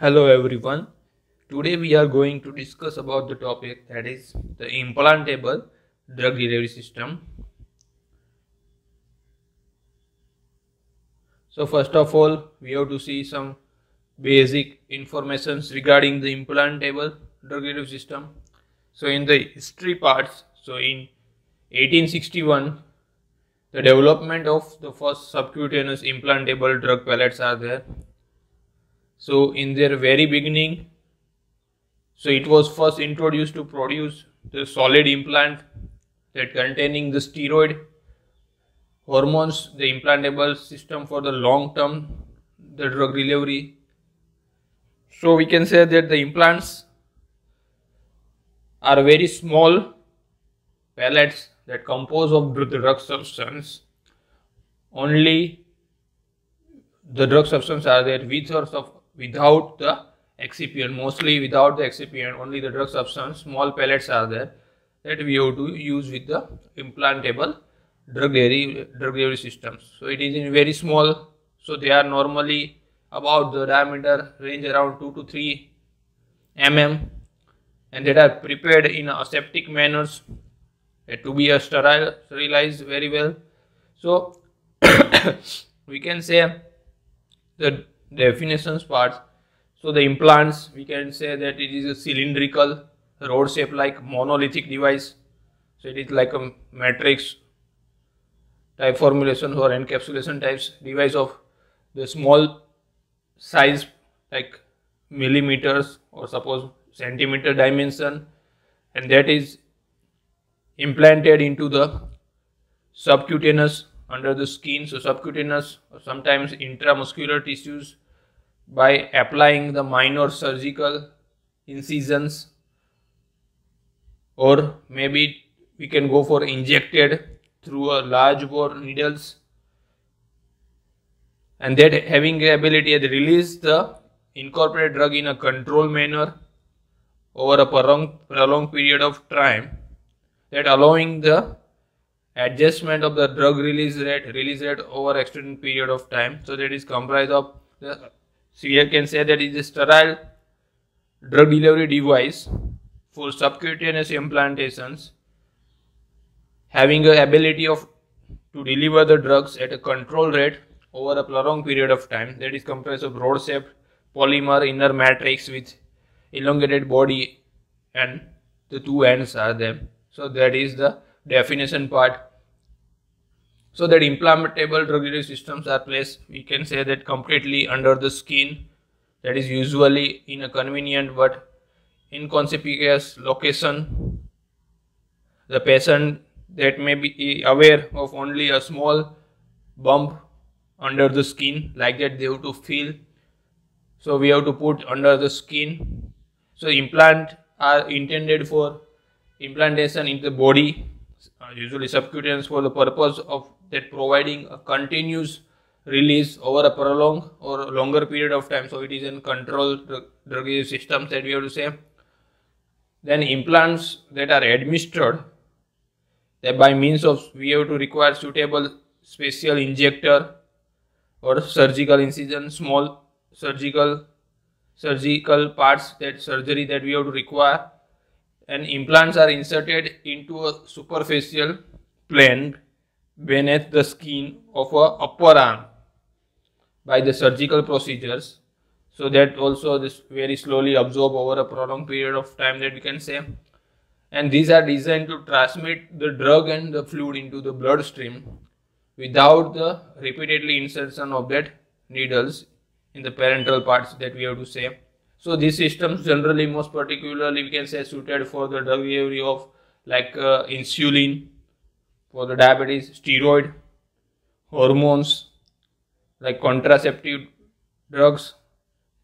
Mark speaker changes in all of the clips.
Speaker 1: Hello everyone. Today we are going to discuss about the topic that is the implantable drug delivery system. So first of all, we have to see some basic informations regarding the implantable drug delivery system. So in the history parts, so in 1861, the development of the first subcutaneous implantable drug pellets are there. So in their very beginning, so it was first introduced to produce the solid implant that containing the steroid hormones, the implantable system for the long term, the drug delivery. So we can say that the implants are very small pellets that compose of the drug substance. Only the drug substance are there with or without the excipient, mostly without the excipient, only the drug substance, small pellets are there that we have to use with the implantable drug delivery systems. So it is in very small, so they are normally about the diameter range around 2 to 3 mm, and that are prepared in aseptic manners to be sterilized very well. So we can say the definitions parts. So the implants, we can say that it is a cylindrical rod shape like monolithic device. So it is like a matrix type formulation or encapsulation types device of the small size like millimeters or suppose centimeter dimension, and that is implanted into the subcutaneous under the skin. So subcutaneous or sometimes intramuscular tissues by applying the minor surgical incisions, or maybe we can go for injected through a large bore needles, and that having the ability to release the incorporated drug in a controlled manner over a prolonged period of time, that allowing the adjustment of the drug release rate over extended period of time. So that is comprised of the, so here can say that it is a sterile drug delivery device for subcutaneous implantations having the ability of to deliver the drugs at a controlled rate over a prolonged period of time. That is comprised of rod shaped polymer inner matrix with elongated body and the two ends are there. So that is the definition part. So that implantable drug delivery systems are placed, we can say that completely under the skin, that is usually in a convenient but inconspicuous location. The patient that may be aware of only a small bump under the skin, like that they have to feel. So we have to put under the skin. So implant are intended for implantation in the body, usually subcutaneous, for the purpose of that providing a continuous release over a prolonged or longer period of time. So it is in controlled drug systems that we have to say. Then implants that are administered, that by means of we have to require suitable special injector or surgical incision, small surgical parts, that surgery that we have to require, and implants are inserted into a superficial plane beneath the skin of a upper arm by the surgical procedures, so that also this very slowly absorb over a prolonged period of time, that we can say. And these are designed to transmit the drug and the fluid into the bloodstream without the repeatedly insertion of that needles in the parenteral parts, that we have to say. So these systems generally, most particularly we can say, suited for the drug delivery of like insulin for the diabetes, steroid hormones like contraceptive drugs,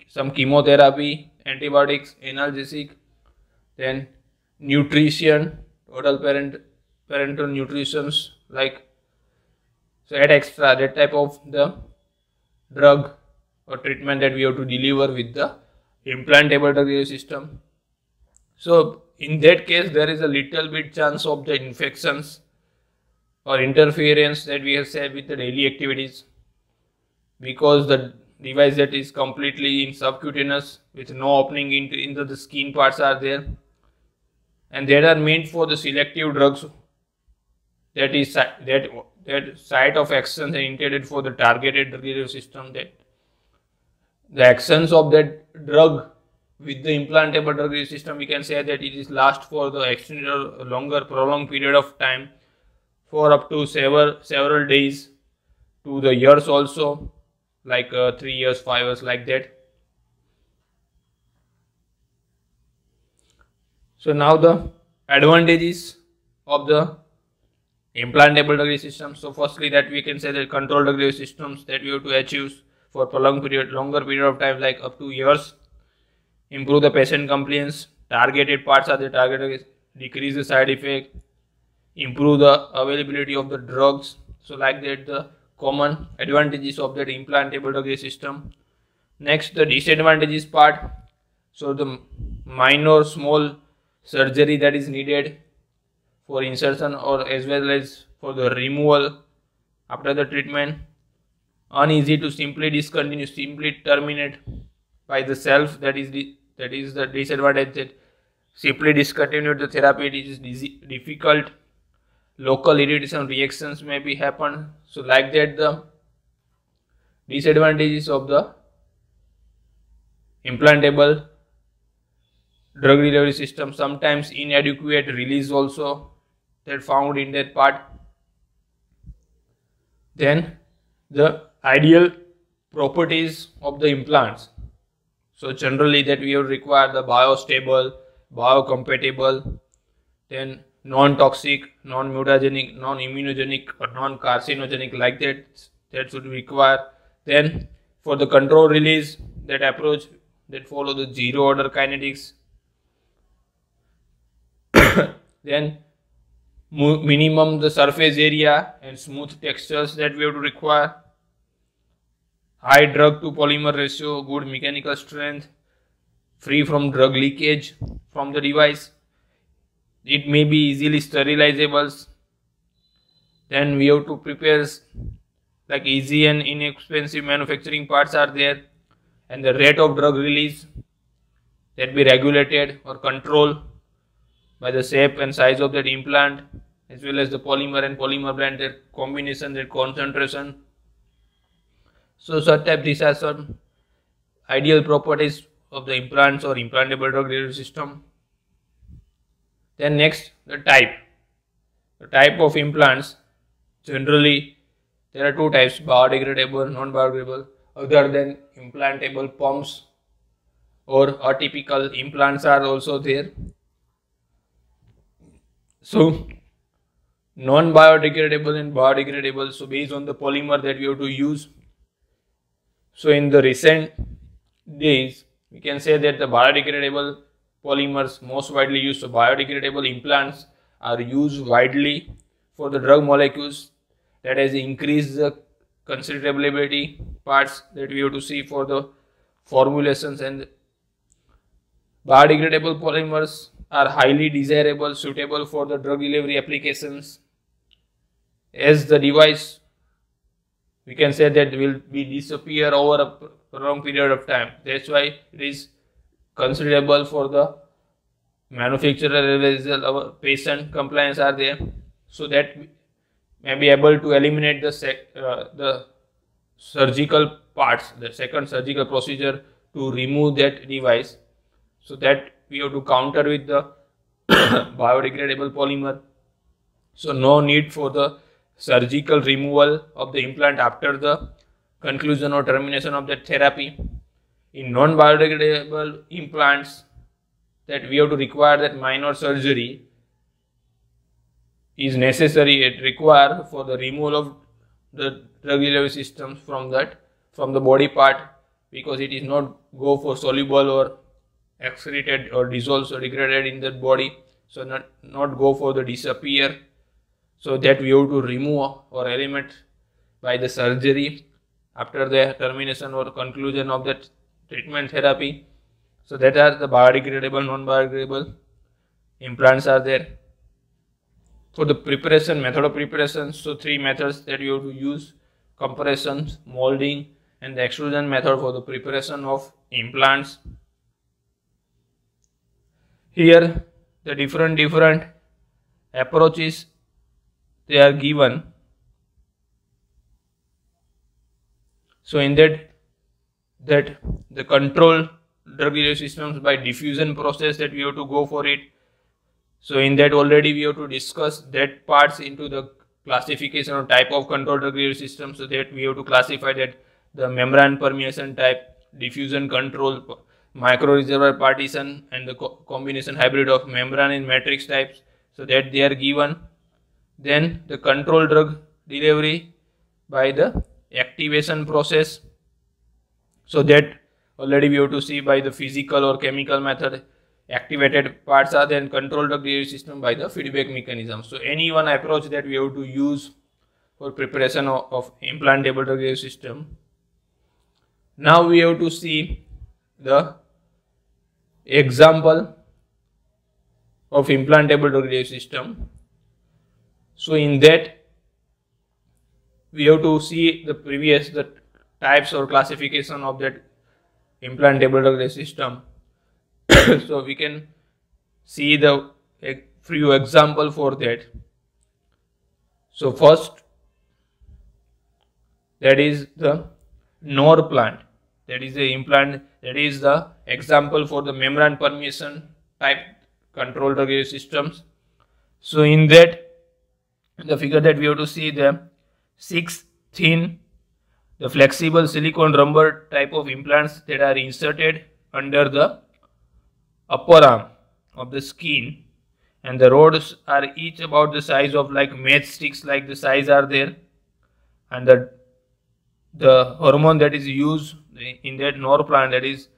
Speaker 1: some chemotherapy, antibiotics, analgesic, then nutrition, total parental nutritions, like so at extra, that type of the drug or treatment that we have to deliver with the implantable drug delivery system. So in that case, there is a little bit chance of the infections or interference that we have said with the daily activities, because the device that is completely in subcutaneous with no opening into the skin parts are there, and that are meant for the selective drugs that is that site of action are intended for the targeted drug delivery system, that the actions of that drug with the implantable drug delivery system, we can say that it is last for the extended or longer prolonged period of time, for up to several days to the years also, like 3 years, 5 years, like that. So now the advantages of the implantable drug delivery system. So firstly, that we can say that controlled drug delivery systems that we have to achieve for prolonged period, longer period of time, like up to years. Improve the patient compliance. Targeted parts are the targeted, decrease the side effect, improve the availability of the drugs. So like that, the common advantages of that implantable drug delivery system. Next, the disadvantages part. So the minor small surgery that is needed for insertion or as well as for the removal after the treatment. Uneasy to simply discontinue, simply terminate by the self. That is the disadvantage, that simply discontinue the therapy. It is difficult. Local irritation reactions may be happen. So like that, the disadvantages of the implantable drug delivery system. Sometimes inadequate release also that found in that part. Then the ideal properties of the implants. So generally that we will require the biostable, biocompatible, then non-toxic, non-mutagenic, non-immunogenic or non-carcinogenic, like that should require. Then for the control release, that approach that follow the zero order kinetics. Then minimum the surface area and smooth textures that we have to require. High drug to polymer ratio, good mechanical strength, free from drug leakage from the device. It may be easily sterilizable. Then we have to prepare like easy and inexpensive manufacturing parts are there, and the rate of drug release that be regulated or controlled by the shape and size of that implant, as well as the polymer and polymer blend, their combination, their concentration. So these are some ideal properties of the implants or implantable drug delivery system. Then next, the type. The type of implants. Generally, there are two types: biodegradable, non-biodegradable. Other than implantable pumps or atypical implants are also there. So non-biodegradable and biodegradable. So based on the polymer that we have to use. So in the recent days, we can say that the biodegradable polymers most widely used. So biodegradable implants are used widely for the drug molecules that has increased the considerability parts that we have to see for the formulations, and biodegradable polymers are highly desirable, suitable for the drug delivery applications, as the device, we can say that will be disappear over a long period of time. That's why it is considerable for the manufacturer as well as our patient compliance are there, so that may be able to eliminate the surgical parts, the second surgical procedure to remove that device. So that we have to counter with the biodegradable polymer. So no need for the surgical removal of the implant after the conclusion or termination of that therapy. In non-biodegradable implants, that we have to require that minor surgery is necessary. It require for the removal of the drug delivery systems from the body part, because it is not go for soluble or excreted or dissolved or degraded in the body. So not go for the disappear. So that we have to remove or eliminate by the surgery after the termination or conclusion of that treatment therapy. So that are the biodegradable, non-biodegradable implants are there. For the preparation, method of preparation, so three methods that you have to use: compression, molding, and the extrusion method for the preparation of implants. Here the different approaches they are given. So in that the control drug delivery systems by diffusion process, that we have to go for it. So in that already we have to discuss that parts into the classification of type of control drug delivery system. So that we have to classify that the membrane permeation type, diffusion control, micro reservoir partition, and the combination hybrid of membrane and matrix types. So that they are given. Then the control drug delivery by the activation process. So that already we have to see by the physical or chemical method. Activated parts are then control drug delivery system by the feedback mechanism. So any one approach that we have to use for preparation of implantable drug delivery system. Now we have to see the example of implantable drug delivery system. So in that we have to see the types or classification of that implantable drug delivery system. So we can see a few example for that. So first, that is the NOR plant. That is the implant. That is the example for the membrane permeation type control drug delivery systems. So in that, the figure that we have to see the 6 thin, the flexible silicone rubber type of implants that are inserted under the upper arm of the skin, and the rods are each about the size of like matchsticks, like the size are there, and the hormone that is used in that NOR plant, that is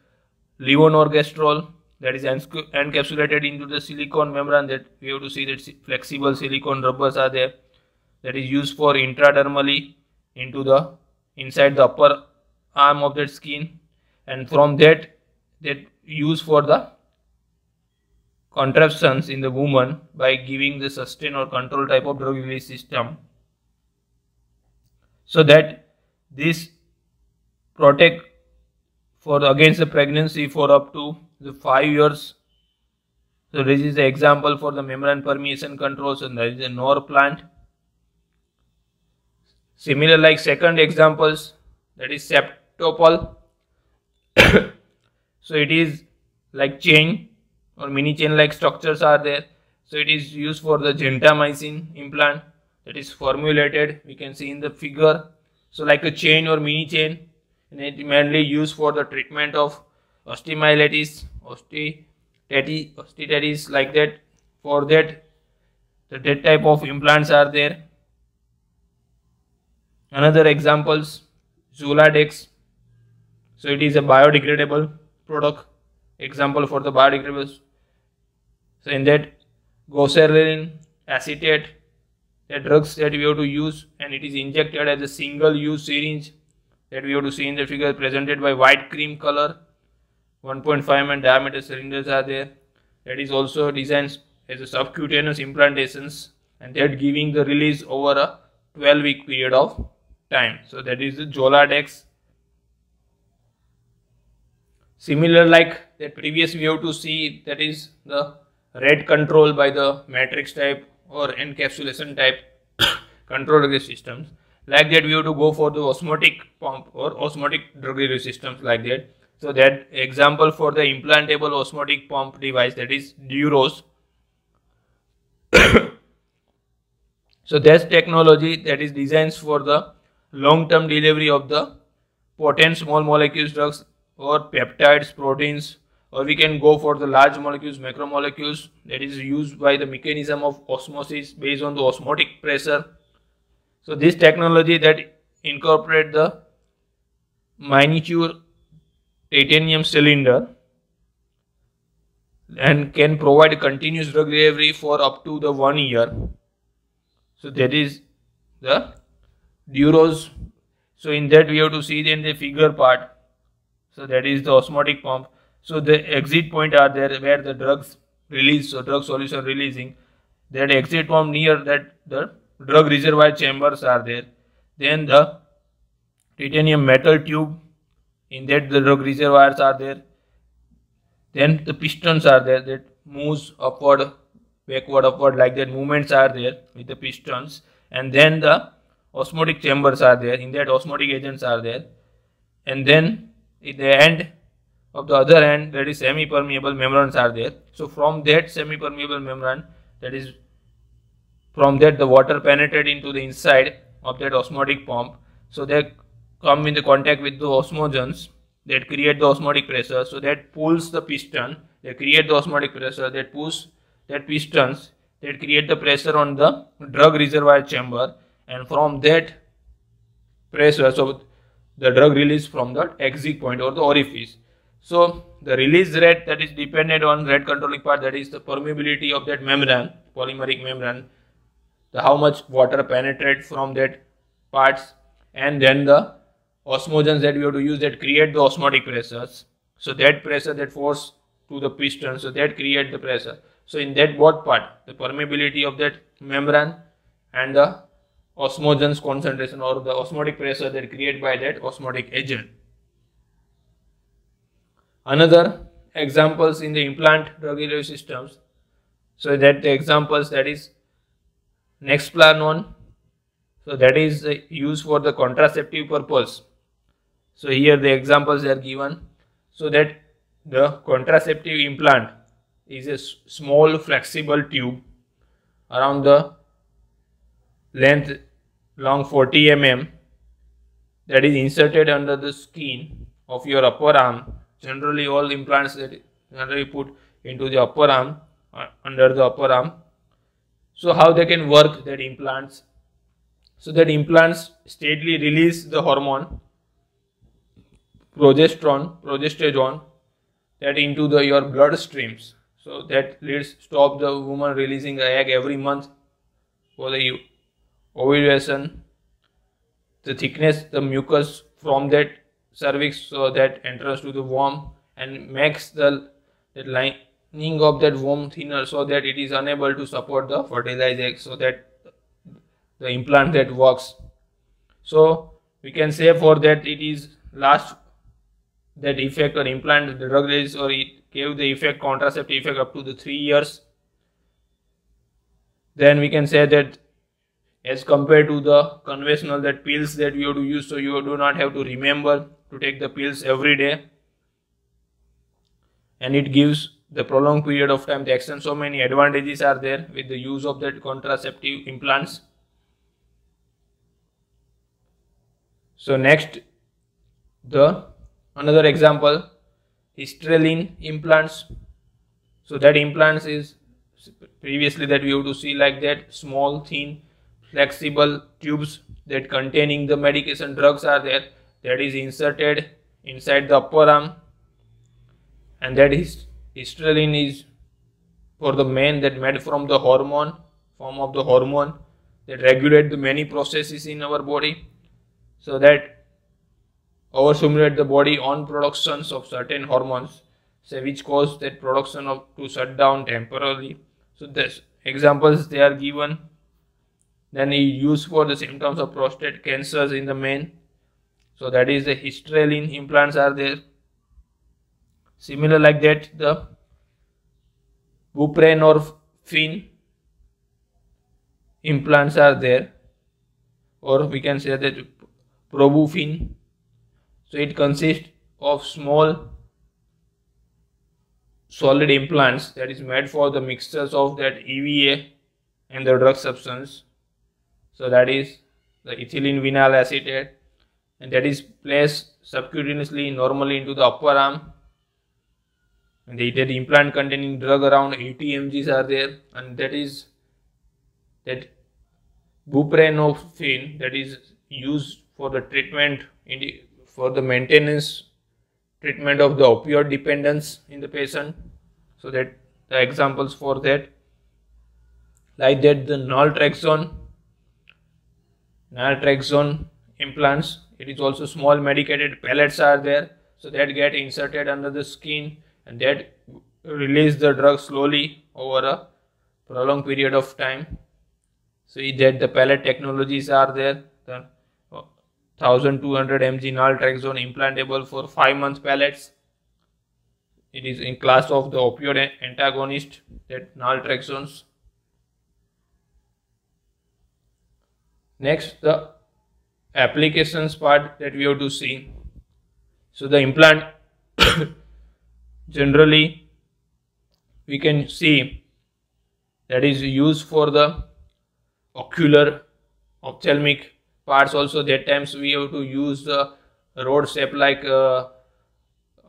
Speaker 1: levonorgestrel, that is encapsulated into the silicone membrane. That we have to see that flexible silicone rubbers are there, that is used for intradermally into the inside the upper arm of that skin, and from that used for the contractions in the woman by giving the sustain or control type of drug release system. So that this protect against the pregnancy for up to the 5 years. So this is the example for the membrane permeation controls, and that is a NOR plant. Similar like second examples, that is septopol. So it is like chain or mini chain like structures are there. So it is used for the gentamicin implant that is formulated, we can see in the figure. So like a chain or mini chain, and it is mainly used for the treatment of osteomyelitis, osteitis, like that. For that type of implants are there. Another examples, Zoladex. So it is a biodegradable product, example for the biodegradables. So in that, goserelin acetate, the drugs that we have to use, and it is injected as a single use syringe, that we have to see in the figure, presented by white cream color. 1.5 mm diameter cylinders are there. That is also designed as a subcutaneous implantations, and that giving the release over a 12-week period of time. So that is the Zoladex. Similar like that previous we have to see, that is the red control by the matrix type or encapsulation type control delivery systems. Like that we have to go for the osmotic pump or osmotic drug delivery systems, like that. So that example for the implantable osmotic pump device, that is Duros. So that's technology that is designed for the long-term delivery of the potent small molecules drugs or peptides, proteins, or we can go for the large molecules, macromolecules, that is used by the mechanism of osmosis based on the osmotic pressure. So this technology that incorporate the miniature titanium cylinder and can provide continuous drug delivery for up to the 1 year. So that is the Duros. So in that we have to see in the figure part. So that is the osmotic pump. So the exit point are there where the drugs release, so drug solution releasing. That exit pump near that the drug reservoir chambers are there. Then the titanium metal tube. In that the drug reservoirs are there. Then the pistons are there that moves upward, backward, upward, like that movements are there with the pistons. And then the osmotic chambers are there. In that osmotic agents are there. And then at the end of the other end, that is semi-permeable membranes are there. So from that semi-permeable membrane, that is from that the water penetrate into the inside of that osmotic pump. So they come in the contact with the osmogens that create the osmotic pressure. So that pulls the piston, they create the osmotic pressure, that pulls that pistons, that create the pressure on the drug reservoir chamber, and from that pressure, so the drug release from the exit point or the orifice. So the release rate, that is dependent on rate controlling part, that is the permeability of that membrane, polymeric membrane, how much water penetrates from that parts, and then the osmogens that we have to use that create the osmotic pressures. So that pressure, that force to the piston, so that create the pressure. So in that both part, the permeability of that membrane and the osmogens concentration or the osmotic pressure that created by that osmotic agent. Another examples in the implant drug delivery systems. So that the examples, that is Nexplanon. So that is used for the contraceptive purpose. So here the examples are given. So that the contraceptive implant is a small flexible tube around the length long 40 mm that is inserted under the skin of your upper arm. Generally all implants that generally put into the upper arm, under the upper arm. So how they can work that implants? So that implants steadily release the hormone progesterone that into your blood streams. So that leads stop the woman releasing the egg every month for the ovulation. The thickness, the mucus from that cervix, so that enters to the womb and makes the lining of that womb thinner, so that it is unable to support the fertilized egg, so that the implant that works. So we can say for that it is last that effect or implant the drug release, or it gave the effect contraceptive effect up to the 3 years. Then we can say that as compared to the conventional that pills that we have to use, so you do not have to remember to take the pills every day, and it gives the prolonged period of time to extend. So many advantages are there with the use of that contraceptive implants. So next, the another example, Hysterine implants. So that implants is previously that we have to see like that small thin flexible tubes that containing the medication drugs are there, that is inserted inside the upper arm, and that is Hysterine is for the men that made from the hormone, form of the hormone that regulate the many processes in our body, so that overstimulate the body on productions of certain hormones, say which cause that production of to shut down temporarily. So this examples they are given. Then used for the symptoms of prostate cancers in the men. So that is the Hysterine implants are there. Similar like that, the buprenorphine implants are there, or we can say that Probufin. So it consists of small solid implants that is made for the mixtures of that EVA and the drug substance. So that is the ethylene vinyl acetate, and that is placed subcutaneously normally into the upper arm. And the implant containing drug around 80 mg are there, and that is that buprenorphine that is used for the treatment for the maintenance treatment of the opioid dependence in the patient. So that the examples for that, like that the naltrexone implants, it is also small medicated pellets are there, so that get inserted under the skin and that release the drug slowly over a prolonged period of time. So that the pellet technologies are there, the 1200 mg naltrexone implantable for 5 months pellets. It is in class of the opioid antagonist, that naltrexones. Next, the applications part that we have to see. So the implant generally we can see that is used for the ocular ophthalmic parts also. That times we have to use the rod shape like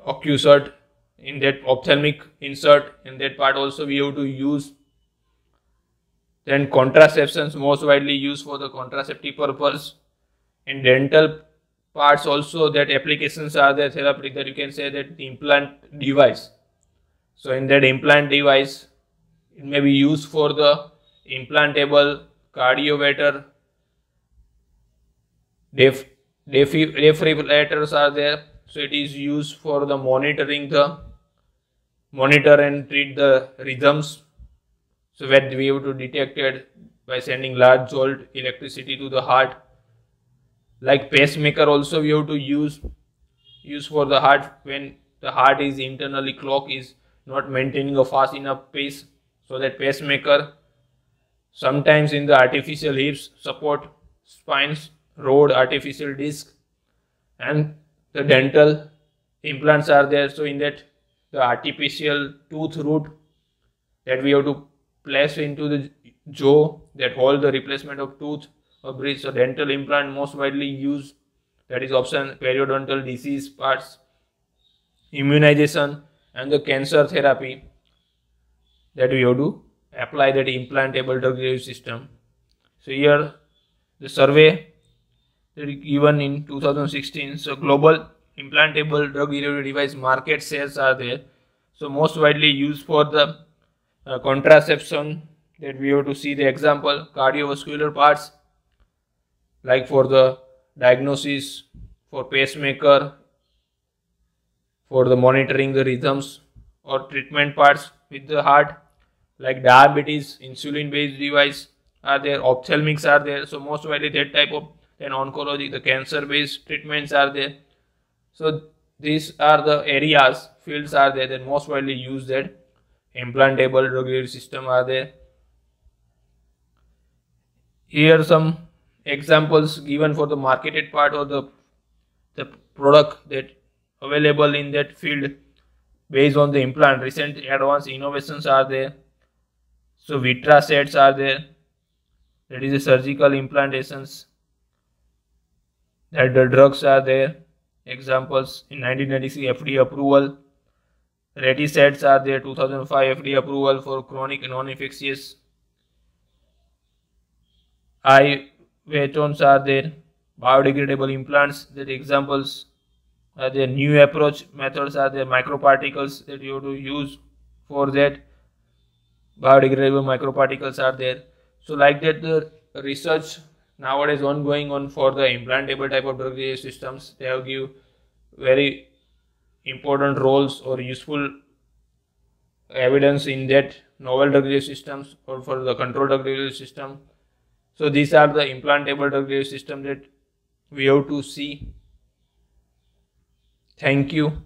Speaker 1: OcuSert in that ophthalmic insert. In that part also we have to use. Then contraceptions most widely used for the contraceptive purpose. In dental parts also that applications are there, therapeutic, that you can say that the implant device. So in that implant device, it may be used for the implantable cardioverter, defibrillators are there. So it is used for the monitor and treat the rhythms. So that we have to detect it by sending large jolt electricity to the heart. Like pacemaker also we have to use for the heart when the heart is internally clock is not maintaining a fast enough pace. So that pacemaker, sometimes in the artificial hips, support spines, rod, artificial disc, and the dental implants are there. So in that the artificial tooth root that we have to place into the jaw that hold the replacement of tooth or bridge. So dental implant most widely used, that is option periodontal disease parts, immunization, and the cancer therapy, that we have to apply that implantable drug delivery system. So here the survey that is given in 2016. So global implantable drug delivery device market shares are there. So most widely used for the contraception, that we have to see the example cardiovascular parts, like for the diagnosis, for pacemaker, for the monitoring the rhythms, or treatment parts with the heart, like diabetes, insulin based device are there, ophthalmics are there. So most widely that type of, then oncology, the cancer based treatments are there. So these are the areas, fields are there that most widely used, that implantable drug delivery system are there. Here some examples given for the marketed part or the product that available in that field based on the implant. Recent advanced innovations are there. So Vitra sets are there, that is a surgical implantations, that the drugs are there. Examples in 1996 FDA approval. Retisets are there, 2005 FDA approval for chronic non-infectious. iVatones are there, biodegradable implants, that examples are there. New approach methods are there, microparticles that you have to use for that, biodegradable microparticles are there. So like that the research nowadays ongoing on for the implantable type of drug delivery systems. They have give very important roles or useful evidence in that novel drug delivery systems or for the control drug delivery system. So these are the implantable drug delivery system that we have to see. Thank you.